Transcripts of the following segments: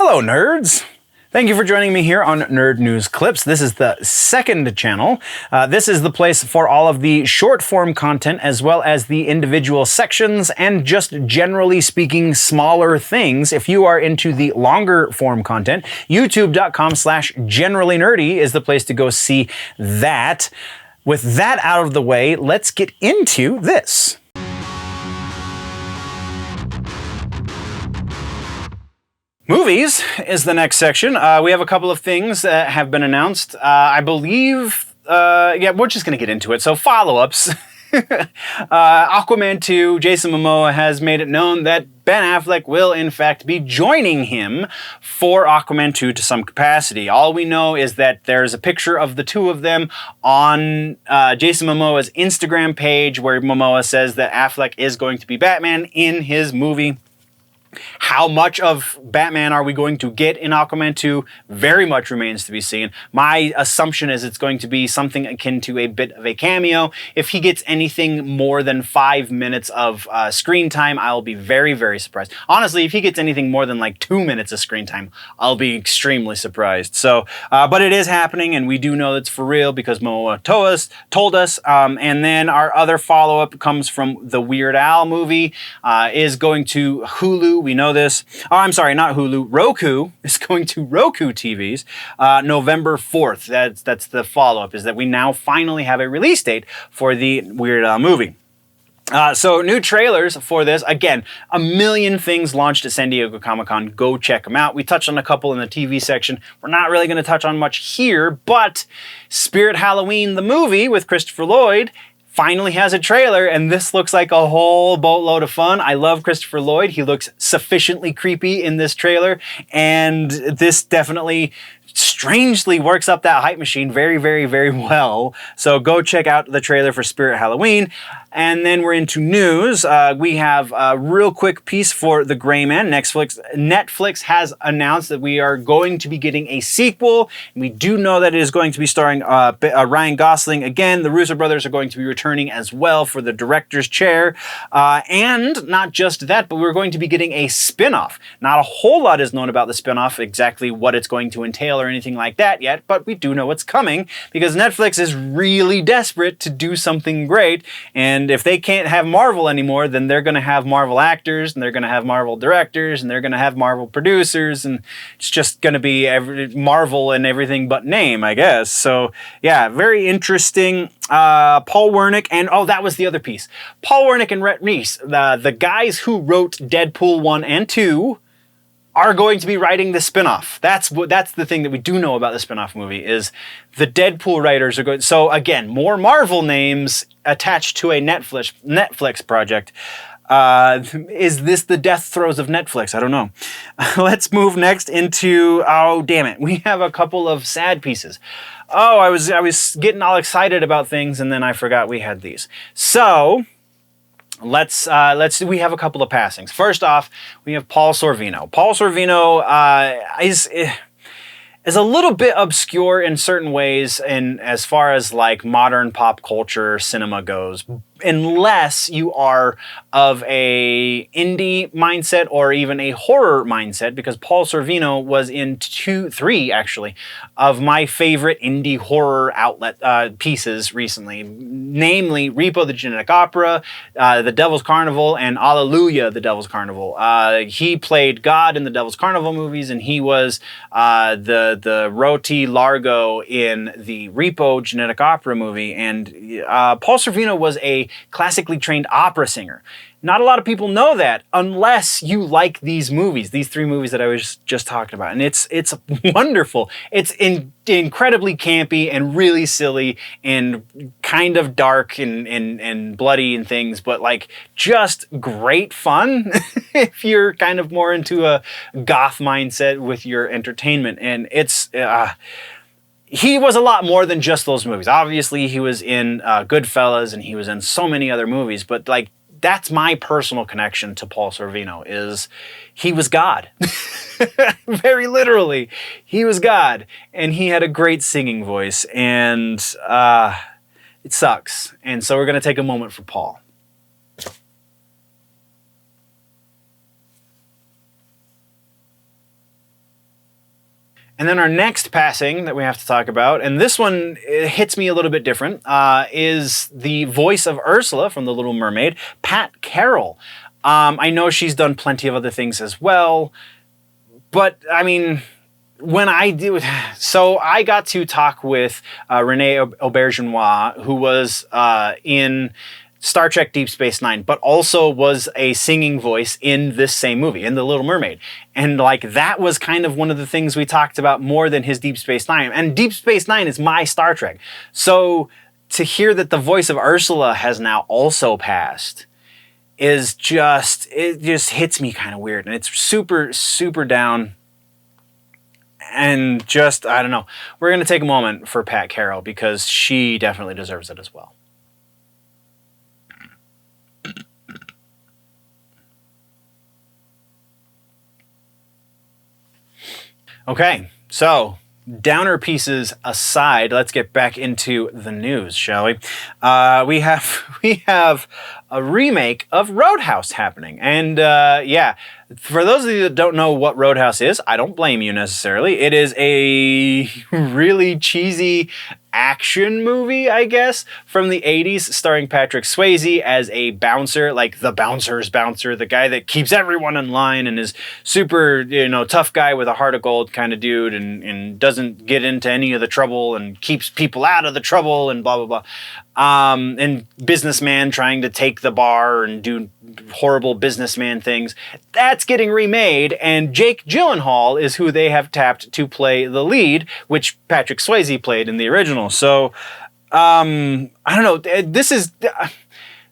Hello, nerds! Thank you for joining me here on Nerd News Clips. This is the second channel. This is the place for all of the short-form content as well as the individual sections and just generally speaking smaller things. If you are into the longer form content, youtube.com/generallynerdy is the place to go see that. With that out of the way, let's get into this. Movies is the next section. We have a couple of things that have been announced. I believe, we're just going to get into it. So follow-ups. Aquaman 2, Jason Momoa has made it known that Ben Affleck will in fact be joining him for Aquaman 2 to some capacity. All we know is that there's a picture of the two of them on Jason Momoa's Instagram page where Momoa says that Affleck is going to be Batman in his movie. How much of Batman are we going to get in Aquaman 2? Very much remains to be seen. My assumption is it's going to be something akin to a bit of a cameo. If he gets anything more than 5 minutes of screen time, I'll be very, very surprised. Honestly, if he gets anything more than like 2 minutes of screen time, I'll be extremely surprised. So, but it is happening, and we do know it's for real because Momoa told us. And then our other follow-up comes from the Weird Al movie, is going to Hulu. We know this. Oh, I'm sorry, not Hulu. Roku is going to Roku TVs November 4th. That's the follow-up, is that we now finally have a release date for the Weird Al movie. So new trailers for this. Again, a million things launched at San Diego Comic-Con. Go check them out. We touched on a couple in the TV section. We're not really going to touch on much here, but Spirit Halloween, the movie with Christopher Lloyd, finally has a trailer, and this looks like a whole boatload of fun. I love Christopher Lloyd. He looks sufficiently creepy in this trailer, and this definitely strangely works up that hype machine very, very, very well. So go check out the trailer for Spirit Halloween. And then we're into news. We have a real quick piece for The Gray Man. Netflix has announced that we are going to be getting a sequel. And we do know that it is going to be starring Ryan Gosling. Again, the Russo brothers are going to be returning as well for the director's chair. And not just that, but we're going to be getting a spin-off. Not a whole lot is known about the spin-off, exactly what it's going to entail or anything like that yet, but we do know it's coming because Netflix is really desperate to do something great. And if they can't have Marvel anymore, then they're going to have Marvel actors, and they're going to have Marvel directors, and they're going to have Marvel producers, and it's just going to be Marvel and everything but name, I guess. So yeah, very interesting. Paul Wernick, and oh, that was the other piece. Paul Wernick and Reese, the guys who wrote Deadpool 1 and 2, are going to be writing the spinoff. That's the thing that we do know about the spinoff movie, is the Deadpool writers are going. So again, more Marvel names attached to a Netflix project. Is this the death throes of Netflix? I don't know. Let's move next into, oh damn it, we have a couple of sad pieces. Oh, I was getting all excited about things, and then I forgot we had these. So let's we have a couple of passings. First off, we have Paul Sorvino. Paul Sorvino is a little bit obscure in certain ways, and as far as like modern pop culture cinema goes, unless you are of a indie mindset or even a horror mindset, because Paul Sorvino was in three actually of my favorite indie horror outlet pieces recently, namely Repo the Genetic Opera, The Devil's Carnival, and Alleluia the Devil's Carnival. He played God in the Devil's Carnival movies, and he was the Roti Largo in the Repo Genetic Opera movie, and Paul Sorvino was a classically trained opera singer. Not a lot of people know that unless you like these movies, these three movies that I was just talking about. And it's wonderful. It's incredibly campy and really silly and kind of dark and bloody and things, but like just great fun if you're kind of more into a goth mindset with your entertainment. And it's he was a lot more than just those movies. Obviously, he was in Goodfellas, and he was in so many other movies, but like that's my personal connection to Paul Sorvino, is he was God. Very literally, he was God, and he had a great singing voice, and it sucks. And so we're going to take a moment for Paul. And then our next passing that we have to talk about, and this one hits me a little bit different, is the voice of Ursula from The Little Mermaid, Pat Carroll. I know she's done plenty of other things as well, but I mean, when I do, so I got to talk with Renee Auberjonois, who was in Star Trek Deep Space Nine, but also was a singing voice in this same movie, in The Little Mermaid. And like, that was kind of one of the things we talked about more than his Deep Space Nine. And Deep Space Nine is my Star Trek. So to hear that the voice of Ursula has now also passed is just, it just hits me kind of weird. And it's super, super down. And just, I don't know. We're going to take a moment for Pat Carroll because she definitely deserves it as well. Okay, so downer pieces aside, let's get back into the news, shall we? We have a remake of Roadhouse happening, and yeah, for those of you that don't know what Roadhouse is, I don't blame you necessarily. It is a really cheesy action movie, I guess, from the 80s, starring Patrick Swayze as a bouncer, like the bouncer's bouncer, the guy that keeps everyone in line and is super, tough guy with a heart of gold kind of dude, and doesn't get into any of the trouble and keeps people out of the trouble and blah, blah, blah. And businessman trying to take the bar and do horrible businessman things. That's getting remade, and Jake Gyllenhaal is who they have tapped to play the lead, which Patrick Swayze played in the original. So, I don't know.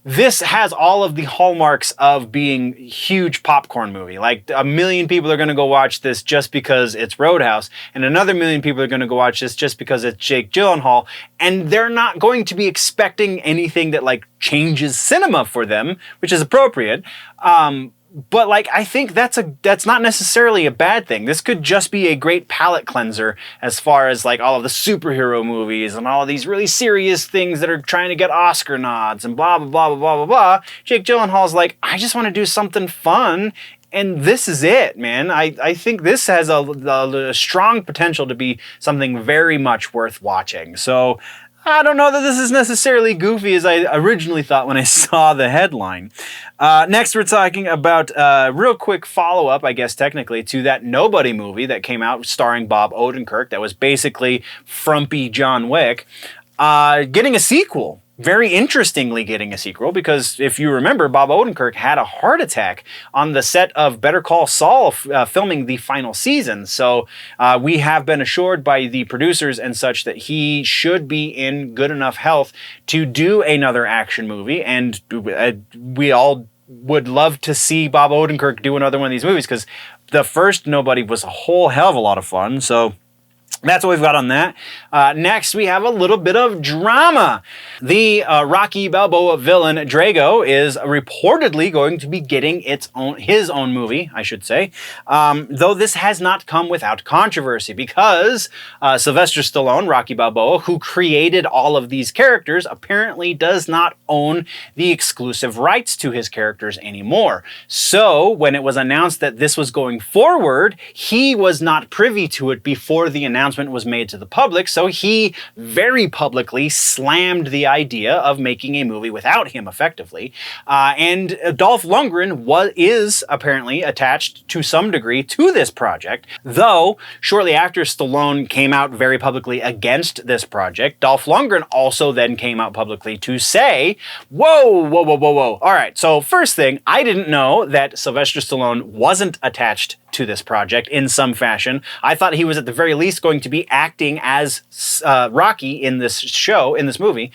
This has all of the hallmarks of being a huge popcorn movie. Like, 1 million people are going to go watch this just because it's Roadhouse, and another 1 million people are going to go watch this just because it's Jake Gyllenhaal, and they're not going to be expecting anything that, like, changes cinema for them, which is appropriate. But like, I think that's not necessarily a bad thing. This could just be a great palate cleanser as far as like all of the superhero movies and all of these really serious things that are trying to get Oscar nods and blah, blah, blah, blah, blah, blah, blah. Jake Gyllenhaal's like, I just want to do something fun. And this is it, man. I think this has a strong potential to be something very much worth watching. So I don't know that this is necessarily goofy as I originally thought when I saw the headline. Next, we're talking about a real quick follow-up, I guess technically, to that Nobody movie that came out starring Bob Odenkirk that was basically frumpy John Wick, getting a sequel. Very interestingly getting a sequel, because if you remember, Bob Odenkirk had a heart attack on the set of Better Call Saul filming the final season. So we have been assured by the producers and such that he should be in good enough health to do another action movie. And we all would love to see Bob Odenkirk do another one of these movies, because the first Nobody was a whole hell of a lot of fun. So that's what we've got on that. Next, we have a little bit of drama. The Rocky Balboa villain, Drago, is reportedly going to be getting his own movie, I should say. Though this has not come without controversy, because Sylvester Stallone, Rocky Balboa, who created all of these characters, apparently does not own the exclusive rights to his characters anymore. So when it was announced that this was going forward, he was not privy to it before the announcement was made to the public, so he very publicly slammed the idea of making a movie without him, effectively. And Dolph Lundgren is apparently attached to some degree to this project, though shortly after Stallone came out very publicly against this project, Dolph Lundgren also then came out publicly to say, whoa. All right, so first thing, I didn't know that Sylvester Stallone wasn't attached to this project in some fashion. I thought he was at the very least going to be acting as Rocky in this movie.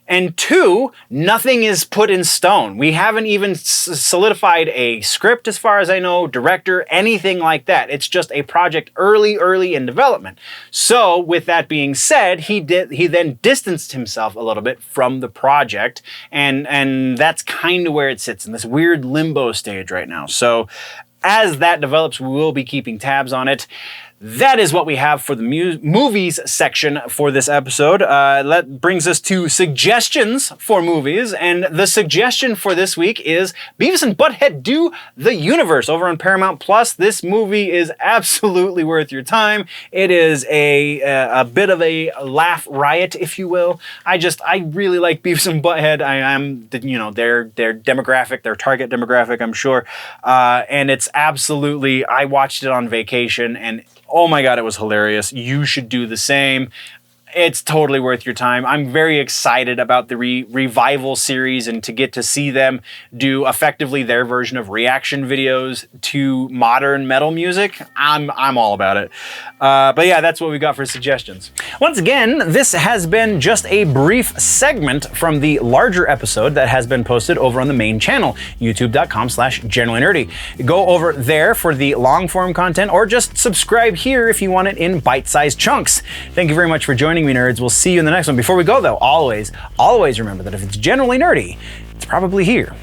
And two, nothing is put in stone. We haven't even solidified a script as far as I know, director, anything like that. It's just a project early in development. So with that being said, he then distanced himself a little bit from the project, and that's kind of where it sits in this weird limbo stage right now. So as that develops, we will be keeping tabs on it. That is what we have for the movies section for this episode. That brings us to suggestions for movies, and the suggestion for this week is Beavis and Butthead Do the Universe over on Paramount Plus. This movie is absolutely worth your time. It is a bit of a laugh riot, if you will. I really like Beavis and Butthead. I'm their demographic, their target demographic, I'm sure, and it's absolutely. I watched it on vacation and. Oh my God, it was hilarious. You should do the same. It's totally worth your time. I'm very excited about the revival series and to get to see them do effectively their version of reaction videos to modern metal music. I'm all about it. But yeah, that's what we got for suggestions. Once again, this has been just a brief segment from the larger episode that has been posted over on the main channel, youtube.com/generallynerdy. Go over there for the long form content or just subscribe here if you want it in bite-sized chunks. Thank you very much for joining me, nerds. We'll see you in the next one. Before we go though, always remember that if it's generally nerdy, it's probably here.